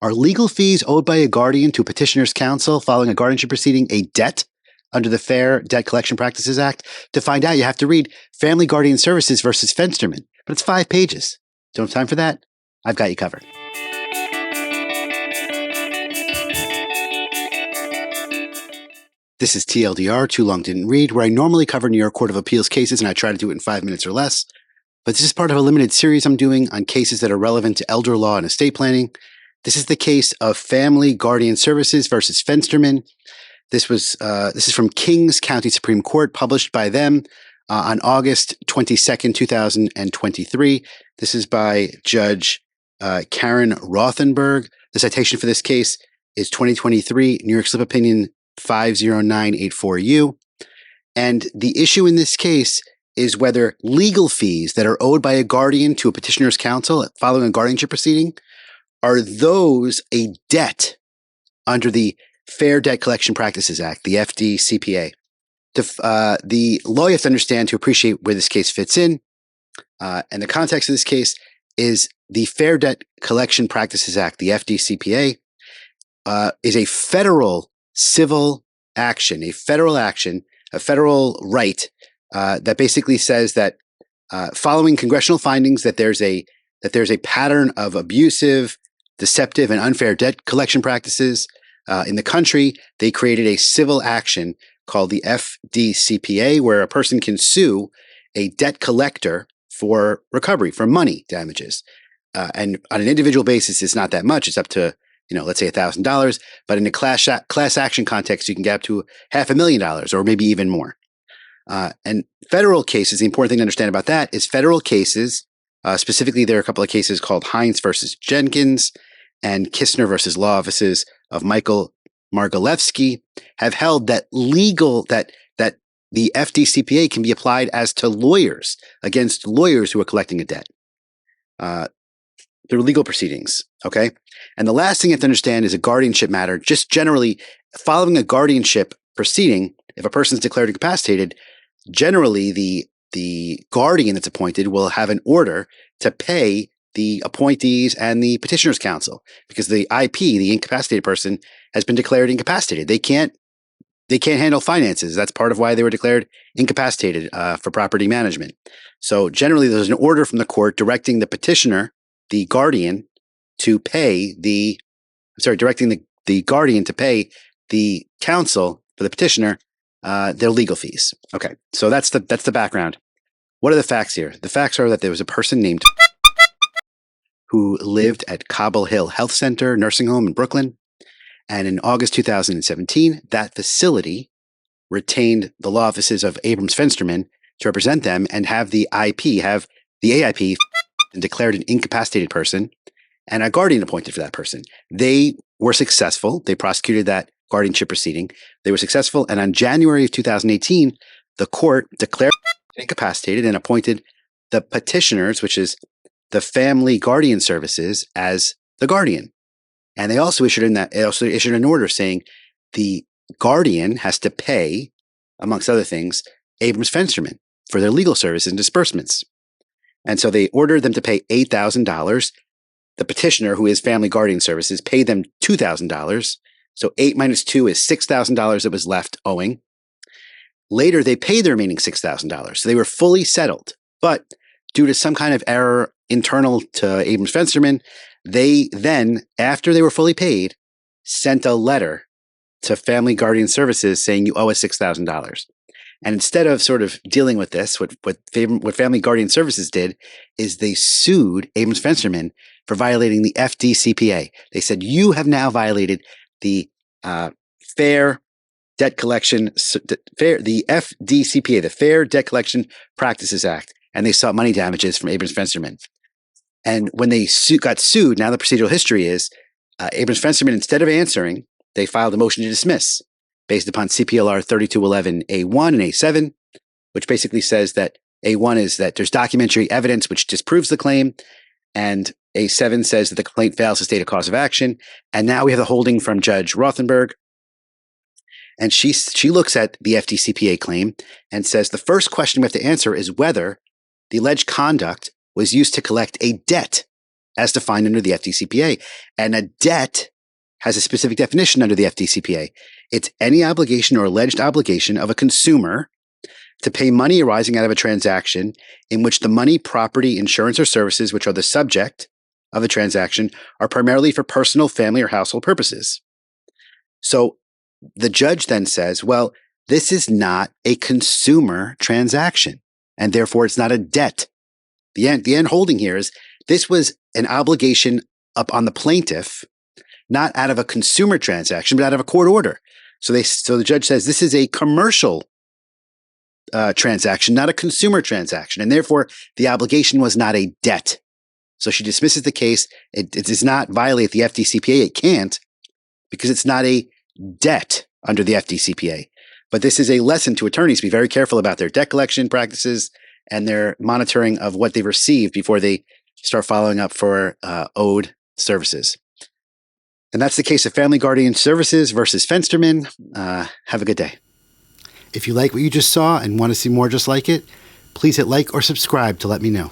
Are legal fees owed by a guardian to a petitioner's counsel following a guardianship proceeding a debt under the Fair Debt Collection Practices Act? To find out, you have to read Family Guardian Services versus Fensterman, but it's 5 pages. Don't have time for that? I've got you covered. This is TLDR, Too Long Didn't Read, where I normally cover New York Court of Appeals cases and I try to do it in 5 minutes or less. But this is part of a limited series I'm doing on cases that are relevant to elder law and estate planning. This is the case of Family Guardian Services versus Fensterman. This is from Kings County Supreme Court, published by them on August 22nd, 2023. This is by Judge Karen Rothenberg. The citation for this case is 2023 New York Slip Opinion 50984U. And the issue in this case is whether legal fees that are owed by a guardian to a petitioner's counsel following a guardianship proceeding, are those a debt under the Fair Debt Collection Practices Act, the FDCPA? The law you have to understand to appreciate where this case fits in. And the context of this case is the Fair Debt Collection Practices Act, the FDCPA, is a federal civil action, a federal right that basically says that following congressional findings that there's a pattern of abusive, deceptive, and unfair debt collection practices in the country, they created a civil action called the FDCPA, where a person can sue a debt collector for recovery, for money damages. And on an individual basis, it's not that much. It's up to, let's say $1,000. But in a class action context, you can get up to $500,000 or maybe even more. And federal cases, the important thing to understand about that is federal cases, specifically there are a couple of cases called Hines versus Jenkins and Kistner versus Law Offices of Michael Margalewski, have held that that the FDCPA can be applied as to lawyers, against lawyers who are collecting a debt through legal proceedings. Okay. And the last thing you have to understand is a guardianship matter. Just generally, following a guardianship proceeding, if a person is declared incapacitated, generally the guardian that's appointed will have an order to pay the appointees and the petitioner's counsel, because the IP, the incapacitated person, has been declared incapacitated. They can't handle finances. That's part of why they were declared incapacitated for property management. So generally, there's an order from the court directing the petitioner, the guardian, to pay directing the guardian to pay the counsel for the petitioner their legal fees. Okay, so that's the background. What are the facts here? The facts are that there was a person named who lived at Cobble Hill Health Center nursing home in Brooklyn. And in August 2017, that facility retained the law offices of Abrams Fensterman to represent them and have the AIP declared an incapacitated person and a guardian appointed for that person. They were successful. They prosecuted that guardianship proceeding. They were successful. And on January of 2018, the court declared incapacitated and appointed the petitioners, which is the Family Guardian Services, as the guardian. And they also issued an order saying the guardian has to pay, amongst other things, Abrams Fensterman for their legal services and disbursements. And so they ordered them to pay $8,000. The petitioner, who is Family Guardian Services, paid them $2,000. So 8 minus 2 is $6,000 that was left owing. Later, they paid the remaining $6,000. So they were fully settled. But due to some kind of error internal to Abrams Fensterman, they then, after they were fully paid, sent a letter to Family Guardian Services saying you owe us $6,000. And instead of sort of dealing with this, what Family Guardian Services did is they sued Abrams Fensterman for violating the FDCPA. They said, you have now violated the Fair Debt Collection, the FDCPA, the Fair Debt Collection Practices Act. And they sought money damages from Abrams Fensterman. And when they got sued, now the procedural history is Abrams Fensterman, instead of answering, they filed a motion to dismiss based upon CPLR 3211A1 and A7, which basically says that A1 is that there's documentary evidence which disproves the claim, and A7 says that the complaint fails to state a cause of action. And now we have the holding from Judge Rothenberg. And she looks at the FDCPA claim and says the first question we have to answer is whether the alleged conduct was used to collect a debt as defined under the FDCPA. And a debt has a specific definition under the FDCPA. It's any obligation or alleged obligation of a consumer to pay money arising out of a transaction in which the money, property, insurance, or services which are the subject of the transaction are primarily for personal, family, or household purposes. So the judge then says, well, this is not a consumer transaction, and therefore it's not a debt. The end holding here is this was an obligation up on the plaintiff, not out of a consumer transaction, but out of a court order. So the judge says this is a commercial transaction, not a consumer transaction, and therefore the obligation was not a debt. So she dismisses the case. It does not violate the FDCPA. It can't, because it's not a debt under the FDCPA. But this is a lesson to attorneys to be very careful about their debt collection practices and their monitoring of what they've received before they start following up for owed services. And that's the case of Family Guardian Services versus Fensterman. Have a good day. If you like what you just saw and want to see more just like it, please hit like or subscribe to let me know.